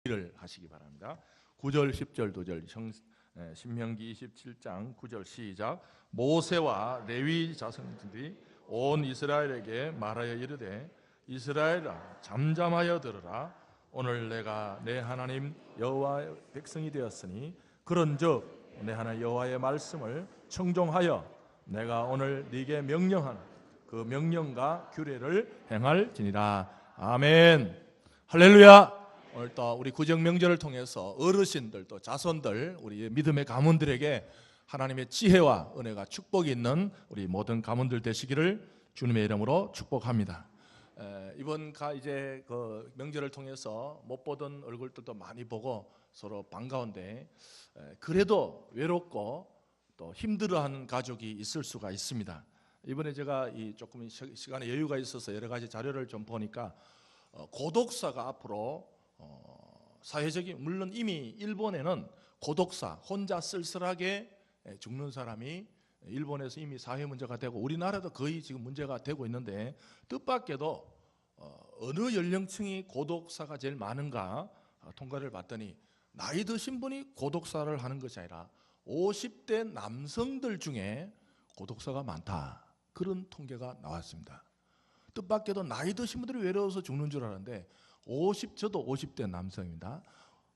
를 하시기 바랍니다. 9절 10절 2절 신명기 27장 9절 시작. 모세와 레위 자손들이 온 이스라엘에게 말하여 이르되 이스라엘아 잠잠하여 들으라. 오늘 내가 내 하나님 여호와의 백성이 되었으니 그런즉 내 하나님 여호와의 말씀을 청종하여 내가 오늘 네게 명령하는 그 명령과 규례를 행할지니라. 아멘. 할렐루야. 오늘 또 우리 구정 명절을 통해서 어르신들 또 자손들 우리 믿음의 가문들에게 하나님의 지혜와 은혜가 축복이 있는 우리 모든 가문들 되시기를 주님의 이름으로 축복합니다. 이번 이제 그 명절을 통해서 못 보던 얼굴들도 많이 보고 서로 반가운데 그래도 외롭고 또 힘들어하는 가족이 있을 수가 있습니다. 이번에 제가 조금 시간에 여유가 있어서 여러 가지 자료를 좀 보니까 고독사가 앞으로 사회적인, 물론 이미 일본에는 고독사, 혼자 쓸쓸하게 죽는 사람이 일본에서 이미 사회 문제가 되고 우리나라도 거의 지금 문제가 되고 있는데, 뜻밖에도 어느 연령층이 고독사가 제일 많은가 통과를 봤더니 나이 드신 분이 고독사를 하는 것이 아니라 50대 남성들 중에 고독사가 많다, 그런 통계가 나왔습니다. 뜻밖에도 나이 드신 분들이 외로워서 죽는 줄 알았는데 저도 50대 남성입니다.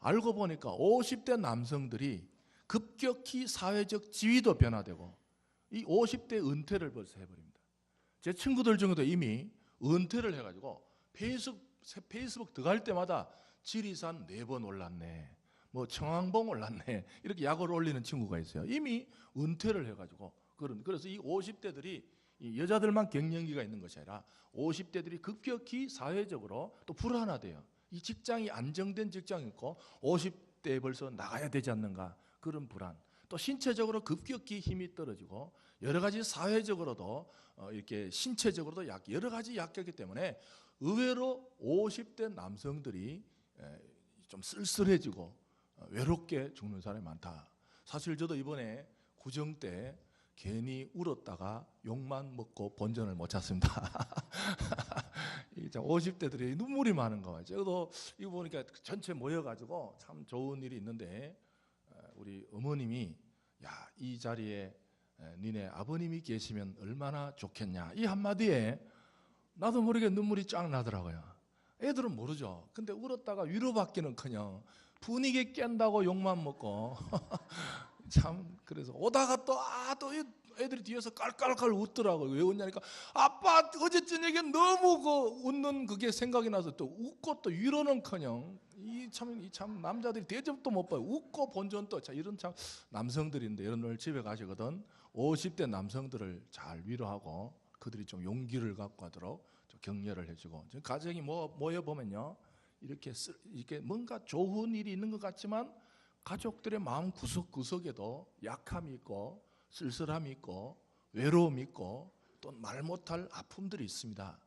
알고 보니까 50대 남성들이 급격히 사회적 지위도 변화되고 이 50대 은퇴를 벌써 해버립니다. 제 친구들 중에도 이미 은퇴를 해가지고 페이스북 들어갈 때마다 지리산 4번 올랐네, 뭐 청왕봉 올랐네, 이렇게 약을 올리는 친구가 있어요. 이미 은퇴를 해가지고. 그래서 이 50대들이 이 여자들만 갱년기가 있는 것이 아니라 50대들이 급격히 사회적으로 또 불안하대요. 이 직장이 안정된 직장이 있고 50대에 벌써 나가야 되지 않는가, 그런 불안. 또 신체적으로 급격히 힘이 떨어지고 여러 가지 사회적으로도 이렇게 신체적으로도 여러 가지 약하기 때문에 의외로 50대 남성들이 좀 쓸쓸해지고 외롭게 죽는 사람이 많다. 사실 저도 이번에 구정 때 괜히 울었다가 욕만 먹고 본전을 못 찾습니다. 50대들이 눈물이 많은 거. 저도 이거 보니까 전체 모여가지고 참 좋은 일이 있는데, 우리 어머님이 이 자리에 니네 아버님이 계시면 얼마나 좋겠냐, 이 한마디에 나도 모르게 눈물이 쫙 나더라고요. 애들은 모르죠. 근데 울었다가 위로받기는커녕 분위기 깬다고 욕만 먹고 참. 그래서 오다가 또 애들이 뒤에서 깔깔깔 웃더라고요. 왜 웃냐니까 아빠 어제 저녁에 너무 웃는 그게 생각이 나서 또 웃고 또 위로는커녕 참 남자들이 대접도 못 봐요. 웃고 본전 또 이런 참 남성들인데, 이런 날 집에 가시거든 50대 남성들을 잘 위로하고 그들이 좀 용기를 갖고 하도록 좀 격려를 해주고, 가정이 모여 보면요, 이렇게 뭔가 좋은 일이 있는 것 같지만 가족들의 마음 구석구석에도 약함이 있고 쓸쓸함이 있고 외로움이 있고 또 말 못할 아픔들이 있습니다.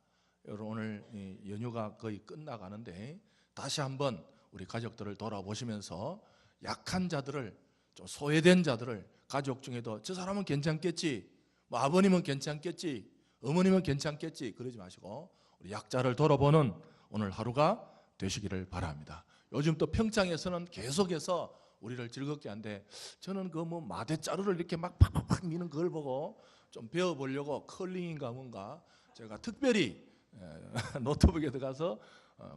여러분, 오늘 연휴가 거의 끝나가는데 다시 한번 우리 가족들을 돌아보시면서 약한 자들을, 좀 소외된 자들을, 가족 중에도 저 사람은 괜찮겠지, 뭐 아버님은 괜찮겠지, 어머님은 괜찮겠지, 그러지 마시고 우리 약자를 돌아보는 오늘 하루가 되시기를 바랍니다. 요즘 또 평창에서는 계속해서 우리를 즐겁게 한데, 저는 마대자루를 이렇게 막 팍팍팍 미는 그걸 보고 좀 배워보려고 컬링인가 뭔가 제가 특별히 노트북에 들어가서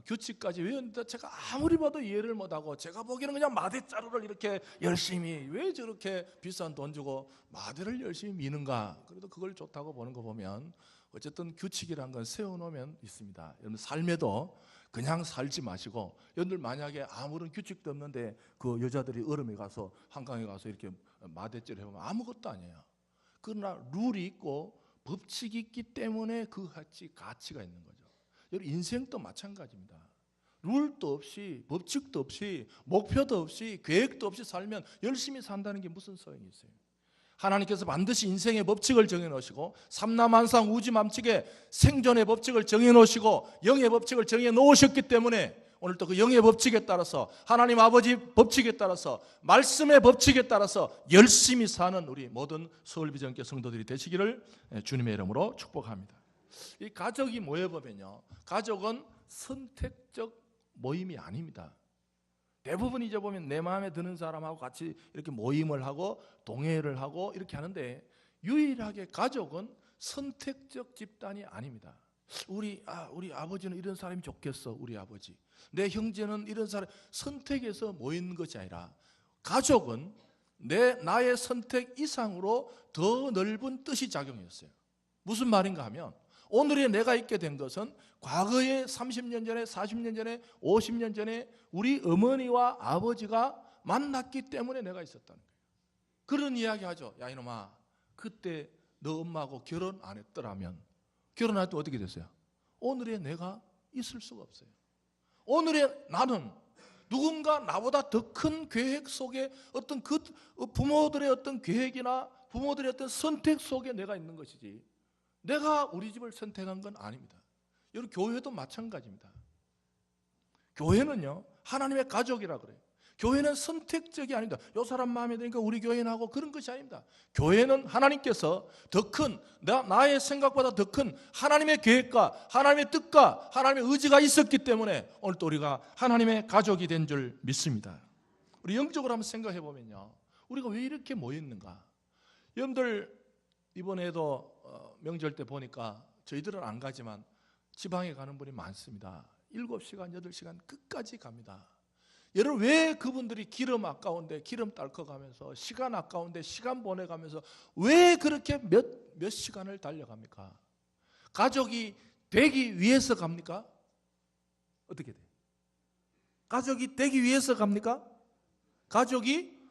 규칙까지 외웠는데 제가 아무리 봐도 이해를 못하고, 제가 보기에는 그냥 마대자루를 이렇게 열심히, 왜 저렇게 비싼 돈 주고 마대를 열심히 미는가. 그래도 그걸 좋다고 보는 거 보면 어쨌든 규칙이란 건 세워놓으면 있습니다. 여러분, 삶에도 그냥 살지 마시고, 여러분들 만약에 아무런 규칙도 없는데 그 여자들이 얼음에 가서 한강에 가서 이렇게 마대질 해보면 아무것도 아니에요. 그러나 룰이 있고 법칙이 있기 때문에 그 가치가 있는 거죠. 여러분, 인생도 마찬가지입니다. 룰도 없이, 법칙도 없이, 목표도 없이, 계획도 없이 살면 열심히 산다는 게 무슨 소용이 있어요? 하나님께서 반드시 인생의 법칙을 정해놓으시고 삼라만상 우주만측에 생존의 법칙을 정해놓으시고 영의 법칙을 정해놓으셨기 때문에 오늘 또 그 영의 법칙에 따라서, 하나님 아버지 법칙에 따라서, 말씀의 법칙에 따라서 열심히 사는 우리 모든 서울비전교 성도들이 되시기를 주님의 이름으로 축복합니다. 이 가족이 모여보면요, 가족은 선택적 모임이 아닙니다. 대부분 이제 보면 내 마음에 드는 사람하고 같이 이렇게 모임을 하고 동행을 하고 이렇게 하는데, 유일하게 가족은 선택적 집단이 아닙니다. 우리 아버지는 이런 사람이 좋겠어. 우리 아버지. 내 형제는 이런 사람. 선택해서 모이는 것이 아니라 가족은 나의 선택 이상으로 더 넓은 뜻이 작용했어요. 무슨 말인가 하면, 오늘의 내가 있게 된 것은 과거에 30년 전에, 40년 전에, 50년 전에 우리 어머니와 아버지가 만났기 때문에 내가 있었다는 거예요. 그런 이야기 하죠. 야 이놈아, 그때 너 엄마하고 결혼 안 했더라면, 결혼할 때 어떻게 됐어요? 오늘의 내가 있을 수가 없어요. 오늘의 나는 누군가 나보다 더 큰 계획 속에, 어떤 그 부모들의 어떤 계획이나 부모들의 어떤 선택 속에 내가 있는 것이지, 내가 우리 집을 선택한 건 아닙니다. 여러분, 교회도 마찬가지입니다. 교회는요, 하나님의 가족이라 그래요. 교회는 선택적이 아닙니다. 이 사람 마음에 드니까 우리 교회는 하고 그런 것이 아닙니다. 교회는 하나님께서 더 큰, 나의 생각보다 더 큰 하나님의 계획과 하나님의 뜻과 하나님의 의지가 있었기 때문에 오늘 또 우리가 하나님의 가족이 된 줄 믿습니다. 우리 영적으로 한번 생각해 보면요, 우리가 왜 이렇게 모였는가? 여러분들 이번에도 명절 때 보니까 저희들은 안 가지만 지방에 가는 분이 많습니다. 7시간, 8시간 끝까지 갑니다. 여러분, 왜 그분들이 기름 아까운데 기름 딸컥하면서, 시간 아까운데 시간 보내가면서 왜 그렇게 몇 시간을 달려갑니까? 가족이 되기 위해서 갑니까? 어떻게 돼? 가족이 되기 위해서 갑니까? 가족이,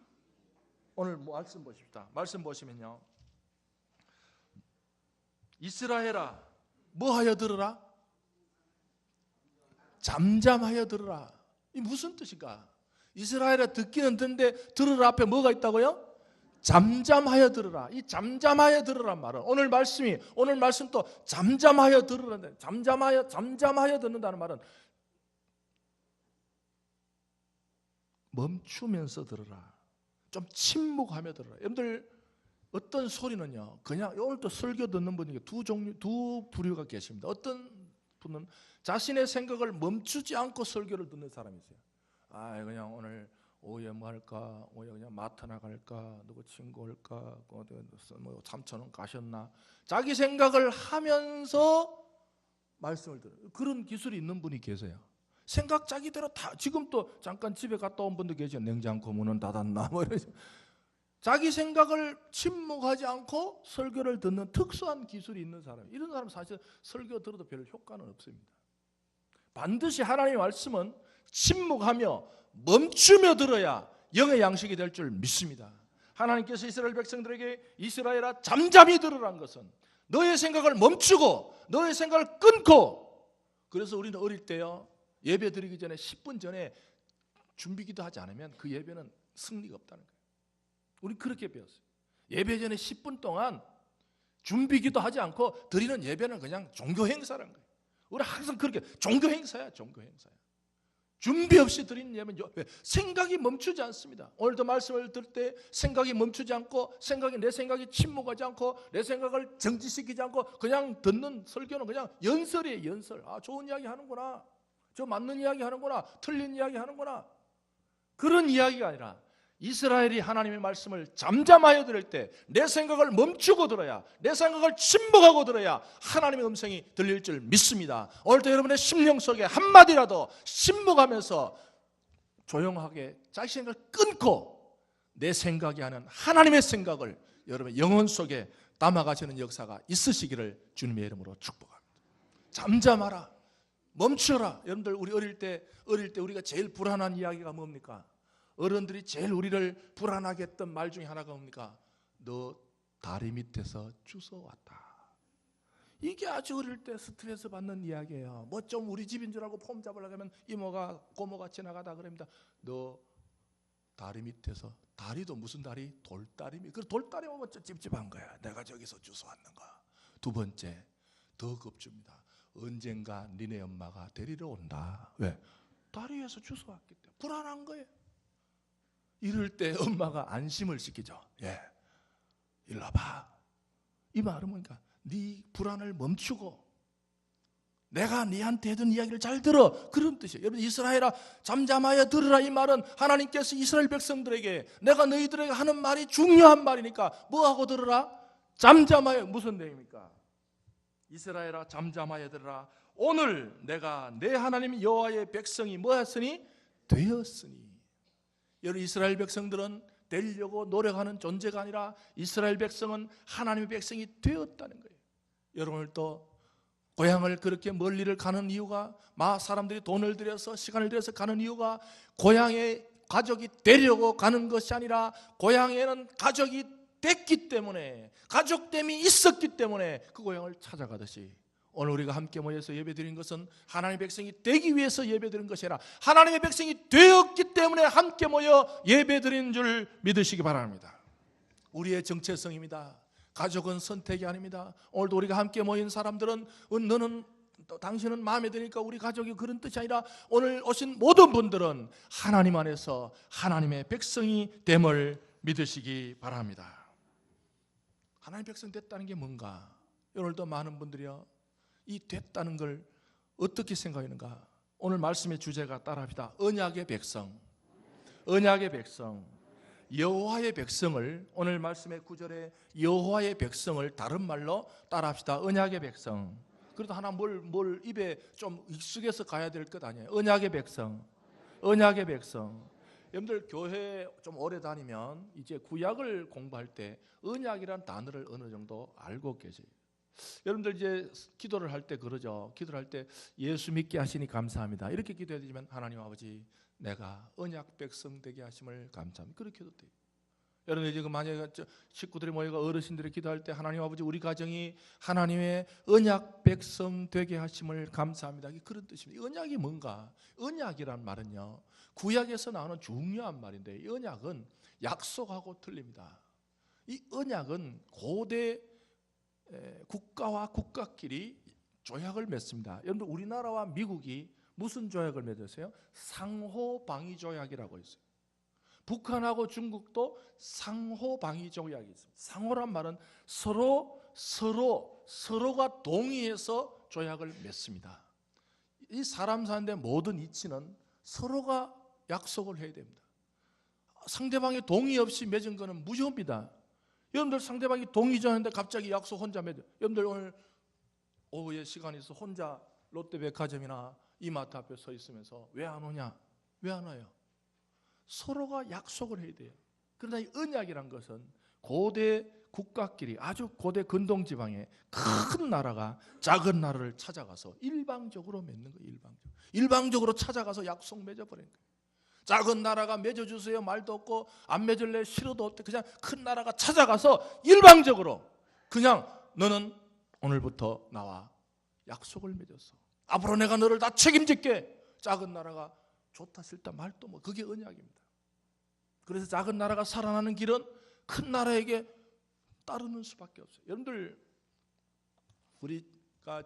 오늘 말씀 보십시다. 말씀 보시면요, 이스라엘아, 뭐하여 들으라? 잠잠하여 들으라. 이 무슨 뜻인가? 이스라엘아, 듣기는 듣는데 들으라 앞에 뭐가 있다고요? 잠잠하여 들으라. 이 잠잠하여 들으란 말은, 오늘 말씀 또 잠잠하여 들으라는데, 잠잠하여 듣는다는 말은 멈추면서 들으라. 좀 침묵하며 들으라. 여러분들, 어떤 소리는요, 그냥, 오늘 또 설교 듣는 분이 두 부류가 계십니다. 어떤 분은 자신의 생각을 멈추지 않고 설교를 듣는 사람이 있어요. 그냥 오늘 오후에 뭐 할까? 오후에 그냥 마트 나갈까? 누구 친구 올까? 뭐 3,000원 가셨나? 자기 생각을 하면서 말씀을 들어요. 그런 기술이 있는 분이 계세요. 생각 자기대로 다, 지금 또 잠깐 집에 갔다 온 분도 계죠. 냉장고 문은 닫았나? 뭐 이러죠. 자기 생각을 침묵하지 않고 설교를 듣는 특수한 기술이 있는 사람, 이런 사람 사실 설교 들어도 별 효과는 없습니다. 반드시 하나님의 말씀은 침묵하며 멈추며 들어야 영의 양식이 될 줄 믿습니다. 하나님께서 이스라엘 백성들에게 이스라엘아 잠잠히 들으라는 것은 너의 생각을 멈추고 너의 생각을 끊고, 그래서 우리는 어릴 때요, 예배 드리기 전에 10분 전에 준비기도 하지 않으면 그 예배는 승리가 없다는 거예요. 우리 그렇게 배웠어요. 예배 전에 10분 동안 준비기도 하지 않고 드리는 예배는 그냥 종교 행사라는 거예요. 우리 항상 그렇게, 종교 행사야, 종교 행사야. 준비 없이 드리는 예배는 생각이 멈추지 않습니다. 오늘도 말씀을 들을 때 생각이 멈추지 않고, 내 생각이 침묵하지 않고, 내 생각을 정지시키지 않고 그냥 듣는 설교는 그냥 연설이에요, 연설. 좋은 이야기 하는구나, 저 맞는 이야기 하는구나, 틀린 이야기 하는구나, 그런 이야기가 아니라 이스라엘이 하나님의 말씀을 잠잠하여 들을 때 내 생각을 멈추고 들어야, 내 생각을 침묵하고 들어야 하나님의 음성이 들릴 줄 믿습니다. 오늘도 여러분의 심령 속에 한마디라도 침묵하면서 조용하게 자기 생각을 끊고 내 생각이 아닌 하나님의 생각을 여러분의 영혼 속에 담아가시는 역사가 있으시기를 주님의 이름으로 축복합니다. 잠잠하라, 멈춰라. 여러분들, 우리 어릴 때 우리가 제일 불안한 이야기가 뭡니까? 어른들이 제일 우리를 불안하게 했던 말 중에 하나가 뭡니까? 너 다리 밑에서 주워왔다. 이게 아주 어릴 때 스트레스 받는 이야기예요. 뭐 좀 우리 집인 줄 알고 폼 잡으려고 하면 이모가 고모가 지나가다 그럽니다. 너 다리 밑에서, 다리도 무슨 다리? 돌다리 밑. 그 돌다리 오면 찝찝한 거야. 내가 저기서 주워왔는가. 두 번째, 더 겁줍니다. 언젠가 니네 엄마가 데리러 온다. 왜? 다리 위에서 주워왔기 때문에 불안한 거예요. 이럴 때 엄마가 안심을 시키죠. 일로 와봐. 이 말은 뭐니까, 네 불안을 멈추고 내가 네한테 해준 이야기를 잘 들어. 그런 뜻이에요. 여러분, 이스라엘아 잠잠하여 들으라. 이 말은 하나님께서 이스라엘 백성들에게 내가 너희들에게 하는 말이 중요한 말이니까 뭐하고 들으라? 잠잠하여. 무슨 내용입니까? 이스라엘아 잠잠하여 들으라. 오늘 내가 내 하나님 여호와의 백성이 뭐였으니? 되었으니. 여러분, 이스라엘 백성들은 되려고 노력하는 존재가 아니라 이스라엘 백성은 하나님의 백성이 되었다는 거예요. 여러분, 또 고향을 그렇게 멀리를 가는 이유가, 사람들이 돈을 들여서 시간을 들여서 가는 이유가 고향에 가족이 되려고 가는 것이 아니라 고향에는 가족이 됐기 때문에, 가족됨이 있었기 때문에 그 고향을 찾아가듯이 오늘 우리가 함께 모여서 예배드린 것은 하나님의 백성이 되기 위해서 예배드린 것이 아니라 하나님의 백성이 되었기 때문에 함께 모여 예배드린 줄 믿으시기 바랍니다. 우리의 정체성입니다. 가족은 선택이 아닙니다. 오늘도 우리가 함께 모인 사람들은 너는 당신은 마음에 드니까 우리 가족이 그런 뜻이 아니라 오늘 오신 모든 분들은 하나님 안에서 하나님의 백성이 됨을 믿으시기 바랍니다. 하나님의 백성 됐다는 게 뭔가? 오늘도 많은 분들이요, 이 됐다는 걸 어떻게 생각하는가? 오늘 말씀의 주제가 따라합시다. 언약의 백성. 언약의 백성. 여호와의 백성을, 오늘 말씀의 9절에 여호와의 백성을 다른 말로 따라합시다. 언약의 백성. 그래도 하나 뭘 입에 좀 익숙해서 가야 될 것 아니에요. 언약의 백성. 언약의 백성. 여러분들 교회 좀 오래 다니면 이제 구약을 공부할 때 언약이란 단어를 어느 정도 알고 계세요. 여러분들 이제 기도를 할 때 그러죠. 기도를 할 때 예수 믿게 하시니 감사합니다. 이렇게 기도해야 되지만 하나님 아버지 내가 언약 백성 되게 하심을 감사합니다. 그렇게 해도 돼요. 여러분 지금 만약에 식구들이 모여가 어르신들이 기도할 때 하나님 아버지 우리 가정이 하나님의 언약 백성 되게 하심을 감사합니다. 그런 뜻입니다. 언약이 뭔가? 언약이란 말은요, 구약에서 나오는 중요한 말인데 이 언약은 약속하고 틀립니다. 이 언약은 고대 국가와 국가끼리 조약을 맺습니다. 여러분 우리나라와 미국이 무슨 조약을 맺었어요? 상호방위 조약이라고 있어요. 북한하고 중국도 상호방위 조약이 있습니다. 상호란 말은 서로가 동의해서 조약을 맺습니다. 이 사람 사는데 모든 이치는 서로가 약속을 해야 됩니다. 상대방의 동의 없이 맺은 것은 무효입니다. 여러분들 상대방이 동의 좀 하는데 갑자기 약속 혼자 맺어. 여러분들 오늘 오후에 시간이 있어 혼자 롯데백화점이나 이마트 앞에 서 있으면서 왜 안 오냐? 왜 안 와요? 서로가 약속을 해야 돼요. 그러나 이 언약이란 것은 고대 국가끼리, 아주 고대 근동지방의 큰 나라가 작은 나라를 찾아가서 일방적으로 맺는 거예요. 일방적으로 찾아가서 약속 맺어버리는 거예요. 작은 나라가 맺어주세요 말도 없고 안 맺을래 싫어도 없대. 그냥 큰 나라가 찾아가서 일방적으로 그냥 너는 오늘부터 나와 약속을 맺었어. 앞으로 내가 너를 다 책임질게. 작은 나라가 좋다 싫다 말도 뭐 그게 언약입니다. 그래서 작은 나라가 살아나는 길은 큰 나라에게 따르는 수밖에 없어요. 여러분들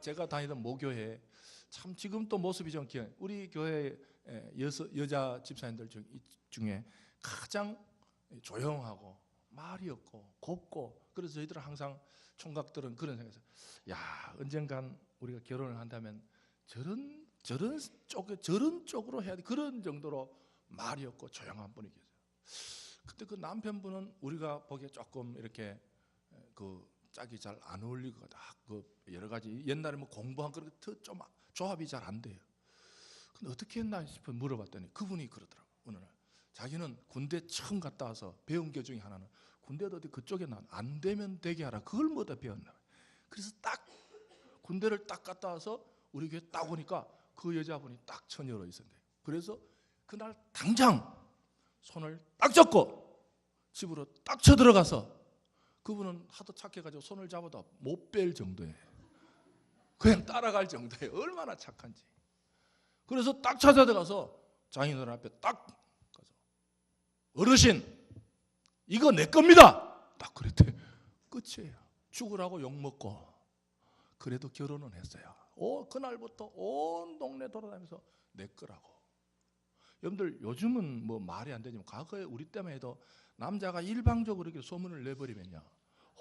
제가 다니던 모교회 참 지금 또 모습이 좀 기억해요. 우리 교회 여자 집사님들 중에 가장 조용하고 말이 없고 곱고, 그래서 저희들은 항상 총각들은 그런 생각에서 야 언젠간 우리가 결혼을 한다면 저런 쪽으로 해야 돼. 그런 정도로 말이 없고 조용한 분이 계세요. 그때 그 남편분은 우리가 보기에 조금 이렇게 그 짝이 잘 안 어울릴 것 같아. 그 여러 가지 옛날에 뭐 공부한 그런 좀 조합이 잘 안 돼요. 근데 어떻게 했나 싶어 물어봤더니 그분이 그러더라고. 어느 날 자기는 군대 처음 갔다 와서 배운 게 중에 하나는 군대도 어디 그쪽에 안 되면 되게 하라. 그걸 뭐다 배웠나. 그래서 딱 군대를 딱 갔다 와서 우리 교회 딱 오니까 그 여자분이 딱 처녀로 있었는데, 그래서 그날 당장 손을 딱 잡고 집으로 딱 쳐들어가서 그분은 하도 착해가지고 손을 잡아도 못 뺄 정도예요. 그냥 따라갈 정도예요. 얼마나 착한지. 그래서 딱 찾아들어가서 장인어른 앞에 딱 가서 어르신 이거 내 겁니다. 딱 그랬대. 끝이에요. 죽으라고 욕먹고 그래도 결혼은 했어요. 그날부터 온 동네 돌아다니면서 내 거라고. 여러분들 요즘은 뭐 말이 안 되지만 과거에 우리 때만 해도 남자가 일방적으로 이렇게 소문을 내버리면요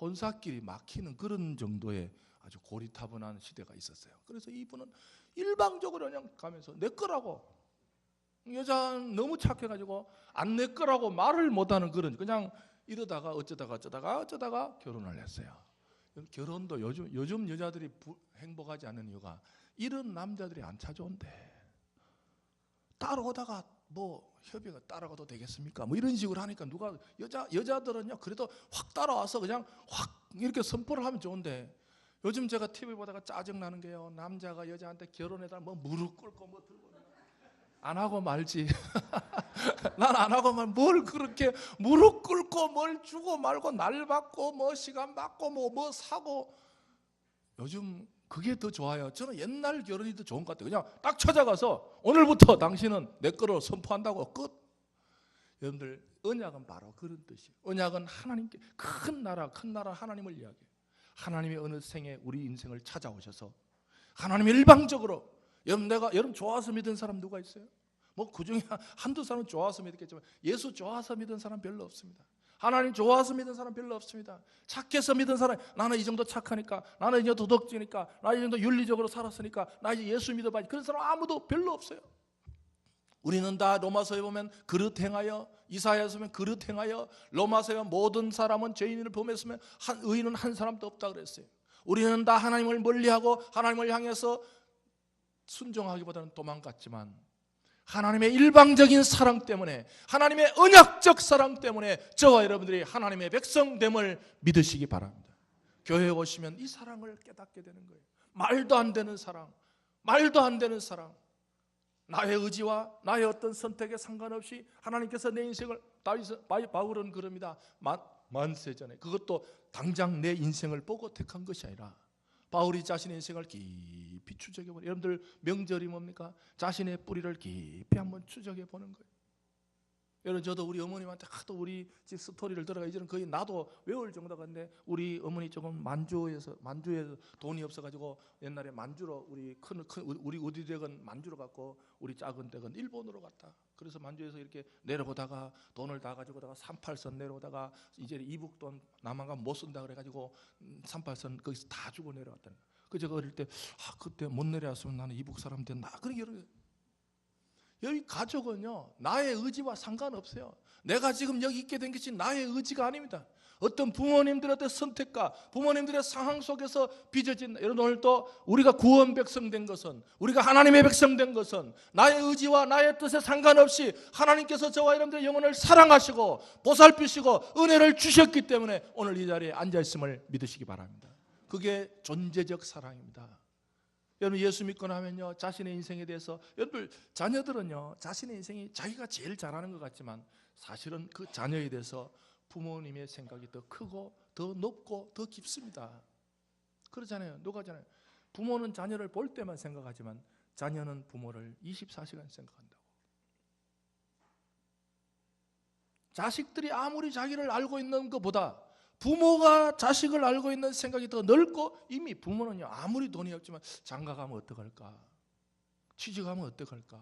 혼사끼리 막히는 그런 정도의 아주 고리타분한 시대가 있었어요. 그래서 이분은 일방적으로 그냥 가면서 내 거라고, 여자는 너무 착해가지고 안 내 거라고 말을 못하는 그런, 그냥 이러다가 어쩌다가 결혼을 했어요. 결혼도 요즘 여자들이 행복하지 않는 이유가 이런 남자들이 안 찾아온대. 따라오다가 뭐 협의가 따라가도 되겠습니까? 뭐 이런 식으로 하니까 누가 여자들은요 그래도 확 따라와서 그냥 확 이렇게 선포를 하면 좋은데, 요즘 제가 TV 보다가 짜증 나는 게요, 남자가 여자한테 결혼해다 뭐 무릎 꿇고 뭐 들고 안 하고 말지. 난 안 하고 말, 뭘 그렇게 무릎 꿇고 뭘 주고 말고 날 받고 뭐 시간 받고 뭐 사고, 요즘 그게 더 좋아요. 저는 옛날 결혼이 더 좋은 것 같아요. 그냥 딱 찾아가서 오늘부터 당신은 내 거로 선포한다고 끝. 여러분들, 언약은 바로 그런 뜻이에요. 언약은 하나님께 큰 나라 하나님을 이야기해요. 하나님이 어느 생에 우리 인생을 찾아오셔서 하나님이 일방적으로, 여러분 좋아서 믿은 사람 누가 있어요? 뭐 그중에 한두 사람은 좋아서 믿겠지만 예수 좋아서 믿은 사람 별로 없습니다. 하나님 좋아서 믿은 사람 별로 없습니다. 착해서 믿은 사람, 나는 이 정도 착하니까, 나는 이 정도 도덕지니까, 나는 이 정도 윤리적으로 살았으니까 나 이제 예수 믿어봐야지, 그런 사람 아무도 별로 없어요. 우리는 다 로마서에 보면 그릇 행하여, 이사야서에 보면 그릇 행하여, 로마서에 보면 모든 사람은 죄인을 범했으면 의인은 한 사람도 없다 그랬어요. 우리는 다 하나님을 멀리하고 하나님을 향해서 순종하기보다는 도망갔지만 하나님의 일방적인 사랑 때문에, 하나님의 언약적 사랑 때문에 저와 여러분들이 하나님의 백성됨을 믿으시기 바랍니다. 교회에 오시면 이 사랑을 깨닫게 되는 거예요. 말도 안 되는 사랑, 나의 의지와 나의 어떤 선택에 상관없이 하나님께서 내 인생을, 바울은 그럽니다. 만세 전에, 그것도 당장 내 인생을 보고 택한 것이 아니라 바울이 자신의 인생을 깊이 추적해보는, 여러분들 명절이 뭡니까? 자신의 뿌리를 깊이 한번 추적해보는 거예요. 여러분, 저도 우리 어머님한테 하도 우리 집 스토리를 들어가 이제는 거의 나도 외울 정도가 있는데, 우리 어머니 조금 만주에서 돈이 없어가지고 옛날에 만주로 우리 우리 댁은 만주로 갔고 우리 작은 댁은 일본으로 갔다. 그래서 만주에서 이렇게 내려오다가 돈을 다 가지고다가 38선 내려오다가 이제 이북돈 남한 가면 못 쓴다 그래가지고 38선 거기서 다 주고 내려왔다는 거예요. 그 제가 어릴 때 그때 못 내려왔으면 나는 이북 사람 됐나, 그런 여기 가족은요 나의 의지와 상관없어요. 내가 지금 여기 있게 된 것이 나의 의지가 아닙니다. 어떤 부모님들의 선택과 부모님들의 상황 속에서 빚어진, 여러분 오늘 또 우리가 구원 백성 된 것은, 우리가 하나님의 백성 된 것은 나의 의지와 나의 뜻에 상관없이 하나님께서 저와 여러분들의 영혼을 사랑하시고 보살피시고 은혜를 주셨기 때문에 오늘 이 자리에 앉아있음을 믿으시기 바랍니다. 그게 존재적 사랑입니다. 여러분 예수 믿고 나면요 자신의 인생에 대해서, 여러분 자녀들은요 자신의 인생이 자기가 제일 잘하는 것 같지만 사실은 그 자녀에 대해서 부모님의 생각이 더 크고 더 높고 더 깊습니다. 그러잖아요. 누가 하잖아요. 부모는 자녀를 볼 때만 생각하지만 자녀는 부모를 24시간 생각한다고. 자식들이 아무리 자기를 알고 있는 것보다 부모가 자식을 알고 있는 생각이 더 넓고, 이미 부모는요 아무리 돈이 없지만 장가 가면 어떡할까, 취직하면 어떡할까.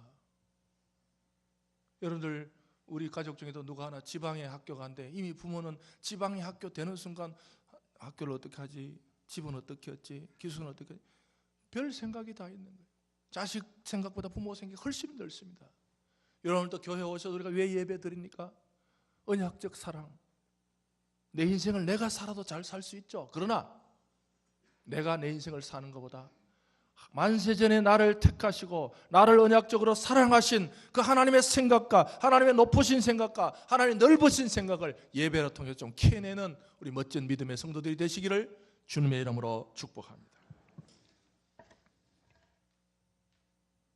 여러분들 우리 가족 중에도 누가 하나 지방에 학교 간대. 이미 부모는 지방에 학교 되는 순간 학교를 어떻게 하지, 집은 어떻게 했지, 기숙은 어떻게 하지, 별 생각이 다 있는 거예요. 자식 생각보다 부모 생각이 훨씬 넓습니다. 여러분 또 교회 오셔서 우리가 왜 예배 드립니까? 언약적 사랑. 내 인생을 내가 살아도 잘 살 수 있죠. 그러나 내가 내 인생을 사는 것보다 만세전에 나를 택하시고 나를 언약적으로 사랑하신 그 하나님의 생각과 하나님의 높으신 생각과 하나님의 넓으신 생각을 예배를 통해서 좀 캐내는 우리 멋진 믿음의 성도들이 되시기를 주님의 이름으로 축복합니다.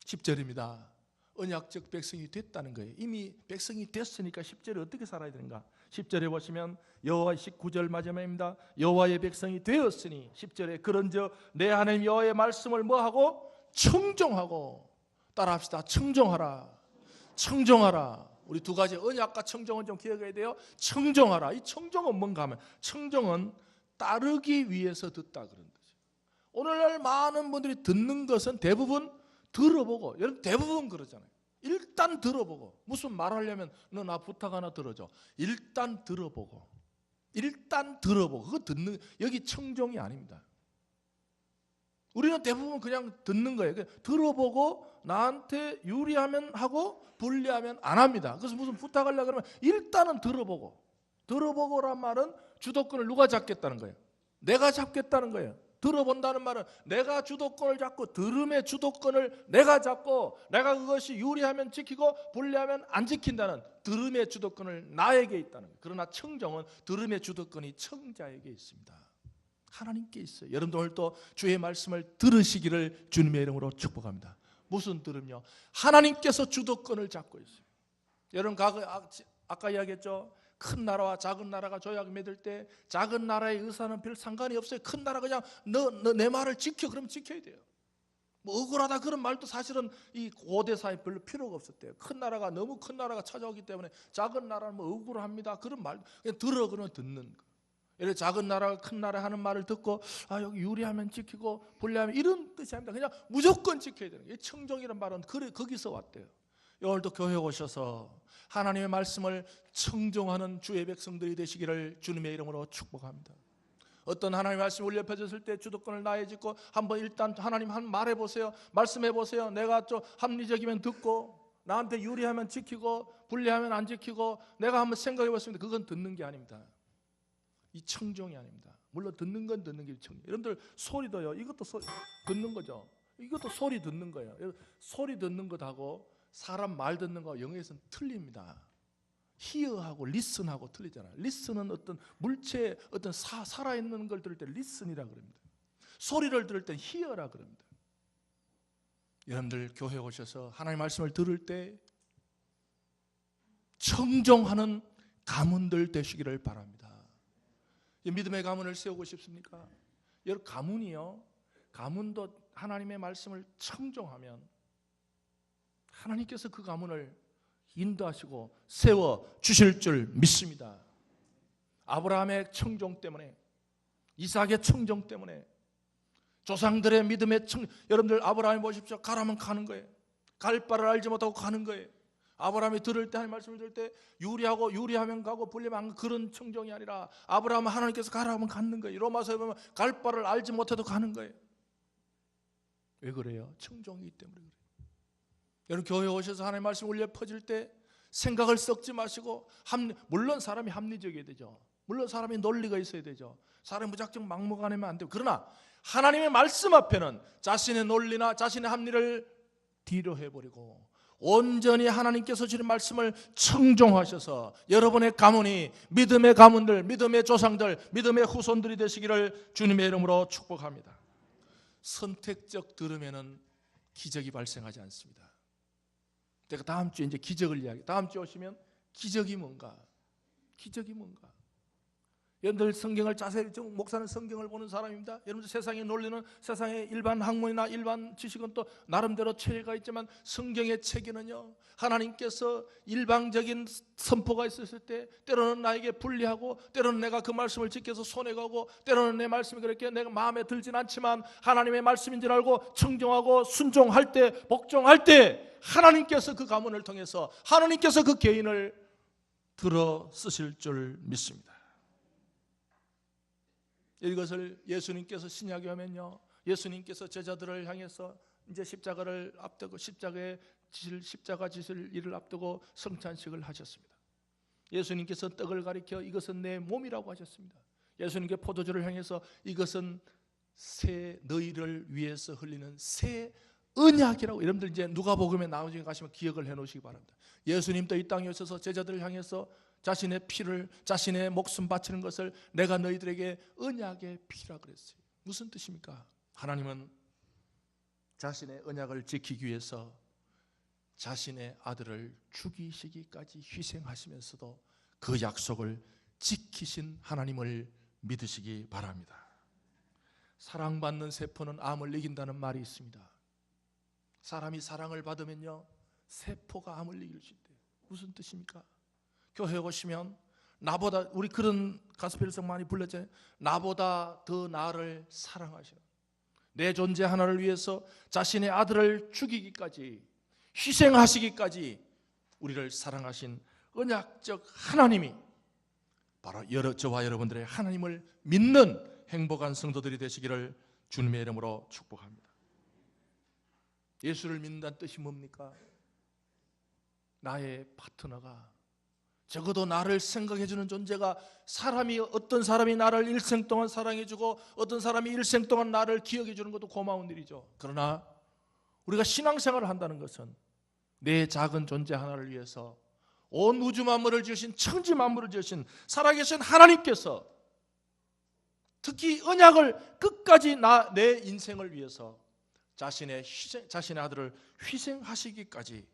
10절입니다. 언약적 백성이 됐다는 거예요. 이미 백성이 됐으니까 10절에 어떻게 살아야 되는가? 10절에 보시면 여호와 19절 마지막입니다. 여호와의 백성이 되었으니 10절에 그런즉 내 하나님 여호와의 말씀을 뭐하고? 청종하고. 따라합시다. 청종하라. 청종하라. 우리 두 가지 언약과 청종은 좀 기억해야 돼요. 청종하라. 이 청종은 뭔가 하면, 청종은 따르기 위해서 듣다 그런 거죠. 오늘날 많은 분들이 듣는 것은 대부분 들어보고, 여러분 대부분 그러잖아요. 일단 들어보고, 무슨 말하려면 너 나 부탁 하나 들어줘. 일단 들어보고 그거 듣는, 여기 청종이 아닙니다. 우리는 대부분 그냥 듣는 거예요. 들어보고 나한테 유리하면 하고 불리하면 안 합니다. 그래서 무슨 부탁하려고 그러면 일단은 들어보고란 말은 주도권을 누가 잡겠다는 거예요? 내가 잡겠다는 거예요. 들어본다는 말은 내가 주도권을 잡고 들음의 주도권을 내가 잡고 내가 그것이 유리하면 지키고 불리하면 안 지킨다는 들음의 주도권을 나에게 있다는 거예요. 그러나 청정은 들음의 주도권이 청자에게 있습니다. 하나님께 있어요. 여러분들 오늘 또 주의 말씀을 들으시기를 주님의 이름으로 축복합니다. 무슨 들음요? 하나님께서 주도권을 잡고 있어요. 여러분 아까 이야기했죠. 큰 나라와 작은 나라가 조약 맺을 때 작은 나라의 의사는 별 상관이 없어요. 큰 나라 그냥 너 내 말을 지켜 그러면 지켜야 돼요. 뭐 억울하다 그런 말도 사실은 이 고대 사회 별로 필요가 없었대요. 너무 큰 나라가 찾아오기 때문에 작은 나라는 뭐 억울합니다 그런 말 그냥 들어 그러면 듣는 거. 예를 작은 나라가 큰 나라 하는 말을 듣고 여기 유리하면 지키고 불리하면 이런 뜻이 아닙니다. 그냥 무조건 지켜야 되는 거예요. 청정이라는 말은 거기서 왔대요. 오늘도 교회에 오셔서 하나님의 말씀을 청정하는 주의 백성들이 되시기를 주님의 이름으로 축복합니다. 어떤 하나님의 말씀이 울려 펴졌을 때 주도권을 나에 짓고 한번 일단 하나님 한 말해보세요. 말씀해보세요. 내가 좀 합리적이면 듣고 나한테 유리하면 지키고 불리하면 안 지키고 내가 한번 생각해봤습니다. 그건 듣는 게 아닙니다. 이 청정이 아닙니다. 물론 듣는 건 듣는 게 청정. 여러분들 소리도요. 이것도 듣는 거죠. 이것도 소리 듣는 거예요. 소리 듣는 것하고 사람 말 듣는 거 영어에서는 틀립니다. hear하고 listen하고 틀리잖아요. listen은 어떤 물체, 어떤 살아있는 걸 들을 때 listen이라 그럽니다. 소리를 들을 때 hear라 그럽니다. 여러분들 교회에 오셔서 하나님의 말씀을 들을 때 청정하는 가문들 되시기를 바랍니다. 믿음의 가문을 세우고 싶습니까? 여러분 가문도 하나님의 말씀을 청정하면 하나님께서 그 가문을 인도하시고 세워 주실 줄 믿습니다. 아브라함의 청정 때문에, 이삭의 청정 때문에, 조상들의 믿음의 여러분들 아브라함이 보십시오. 가라면 가는 거예요. 갈 바를 알지 못하고 가는 거예요. 아브라함이 들을 때 하나님 말씀을 들을 때 유리하면 가고 불리면 안 가고 그런 청정이 아니라 아브라함은 하나님께서 가라면 가는 거예요. 로마서에 보면 갈 바를 알지 못해도 가는 거예요. 왜 그래요? 청정이기 때문에 그래요. 여러분 교회에 오셔서 하나님의 말씀 울려 퍼질 때 생각을 썩지 마시고 물론 사람이 합리적이어야 되죠. 물론 사람이 논리가 있어야 되죠. 사람이 무작정 막무가내면 안 돼요. 그러나 하나님의 말씀 앞에는 자신의 논리나 자신의 합리를 뒤로 해버리고 온전히 하나님께서 주신 말씀을 청종하셔서 여러분의 가문이 믿음의 가문들, 믿음의 조상들, 믿음의 후손들이 되시기를 주님의 이름으로 축복합니다. 선택적 들으면은 기적이 발생하지 않습니다. 제가 다음 주에 이제 기적을 이야기. 다음 주에 오시면 기적이 뭔가? 여러분들 성경을 자세히 목사는 성경을 보는 사람입니다. 여러분들 세상의 논리는 세상의 일반 학문이나 일반 지식은 또 나름대로 체계가 있지만 성경의 체계는요 하나님께서 일방적인 선포가 있었을 때 때로는 나에게 불리하고 때로는 내가 그 말씀을 지켜서 손해가고 때로는 내 말씀이 그렇게 내가 마음에 들진 않지만 하나님의 말씀인 줄 알고 청정하고 순종할 때 복종할 때 하나님께서 그 가문을 통해서 하나님께서 그 개인을 들어 쓰실 줄 믿습니다. 이것을 예수님께서 신약에 오면요 예수님께서 제자들을 향해서 이제 십자가를 앞두고 십자가 지실 일을 앞두고 성찬식을 하셨습니다. 예수님께서 떡을 가리켜 이것은 내 몸이라고 하셨습니다. 예수님께 포도주를 향해서 이것은 너희를 위해서 흘리는 새 언약이라고. 여러분들 이제 누가복음에 나오시게 가시면 기억을 해놓으시기 바랍니다. 예수님도 이 땅에 오셔서 제자들을 향해서 자신의 피를 자신의 목숨 바치는 것을 내가 너희들에게 언약의 피라 그랬어요. 무슨 뜻입니까? 하나님은 자신의 언약을 지키기 위해서 자신의 아들을 죽이시기까지 희생하시면서도 그 약속을 지키신 하나님을 믿으시기 바랍니다. 사랑받는 세포는 암을 이긴다는 말이 있습니다. 사람이 사랑을 받으면요 세포가 암을 이길 수 있대요. 무슨 뜻입니까? 교회에 오시면 나보다, 우리 그런 가스펠성 많이 불렀잖아요. 나보다 더 나를 사랑하시는, 내 존재 하나를 위해서 자신의 아들을 죽이기까지 희생하시기까지 우리를 사랑하신 언약적 하나님이 바로 저와 여러분들의 하나님을 믿는 행복한 성도들이 되시기를 주님의 이름으로 축복합니다. 예수를 믿는다는 뜻이 뭡니까? 나의 파트너가, 적어도 나를 생각해주는 존재가, 어떤 사람이 나를 일생 동안 사랑해주고 어떤 사람이 일생 동안 나를 기억해주는 것도 고마운 일이죠. 그러나 우리가 신앙생활을 한다는 것은 내 작은 존재 하나를 위해서 온 우주 만물을 지으신, 천지 만물을 지으신 살아계신 하나님께서 특히 언약을 끝까지 내 인생을 위해서 자신의 아들을 희생하시기까지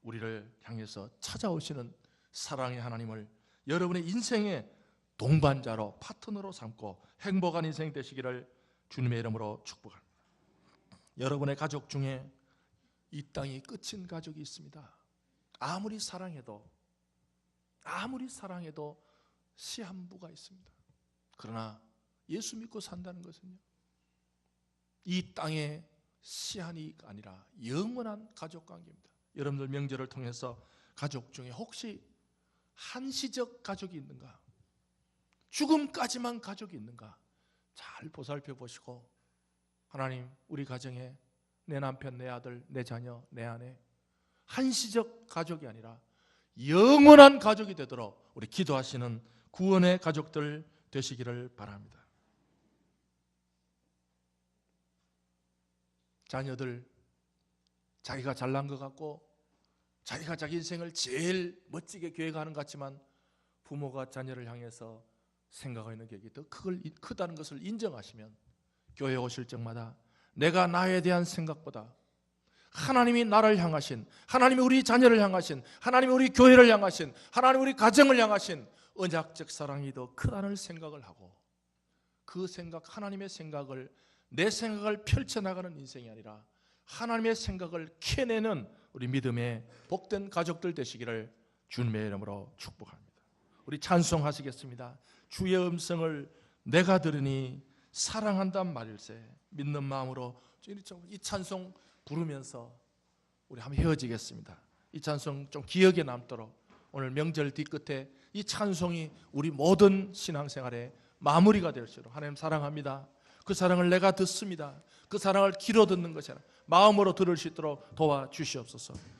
우리를 향해서 찾아오시는 사랑의 하나님을 여러분의 인생의 동반자로, 파트너로 삼고 행복한 인생 되시기를 주님의 이름으로 축복합니다. 여러분의 가족 중에 이 땅이 끝인 가족이 있습니다. 아무리 사랑해도 시한부가 있습니다. 그러나 예수 믿고 산다는 것은요, 이 땅의 시한이 아니라 영원한 가족 관계입니다. 여러분들 명절을 통해서 가족 중에 혹시 한시적 가족이 있는가, 죽음까지만 가족이 있는가 잘 보살펴 보시고, 하나님, 우리 가정에 내 남편, 내 아들, 내 자녀, 내 아내 한시적 가족이 아니라 영원한 가족이 되도록 우리 기도하시는 구원의 가족들 되시기를 바랍니다. 자녀들, 자기가 잘난 것 같고 자기가 자기 인생을 제일 멋지게 계획하는 것 같지만 부모가 자녀를 향해서 생각하는 계획이 더 크다는 것을 인정하시면 교회에 오실 적마다 내가 나에 대한 생각보다 하나님이 나를 향하신, 하나님이 우리 자녀를 향하신, 하나님이 우리 교회를 향하신, 하나님이 우리 가정을 향하신 언약적 사랑이 더 크다는 생각을 하고, 그 생각, 하나님의 생각을, 내 생각을 펼쳐나가는 인생이 아니라 하나님의 생각을 캐내는 우리 믿음의 복된 가족들 되시기를 주님의 이름으로 축복합니다. 우리 찬송하시겠습니다. 주의 음성을 내가 들으니 사랑한단 말일세. 믿는 마음으로 이 찬송 부르면서 우리 한번 헤어지겠습니다. 이 찬송 좀 기억에 남도록 오늘 명절 뒤끝에 이 찬송이 우리 모든 신앙생활의 마무리가 될 수 있도록, 하나님 사랑합니다, 그 사랑을 내가 듣습니다, 그 사랑을 귀로 듣는 것이 아니라 마음으로 들을 수 있도록 도와주시옵소서.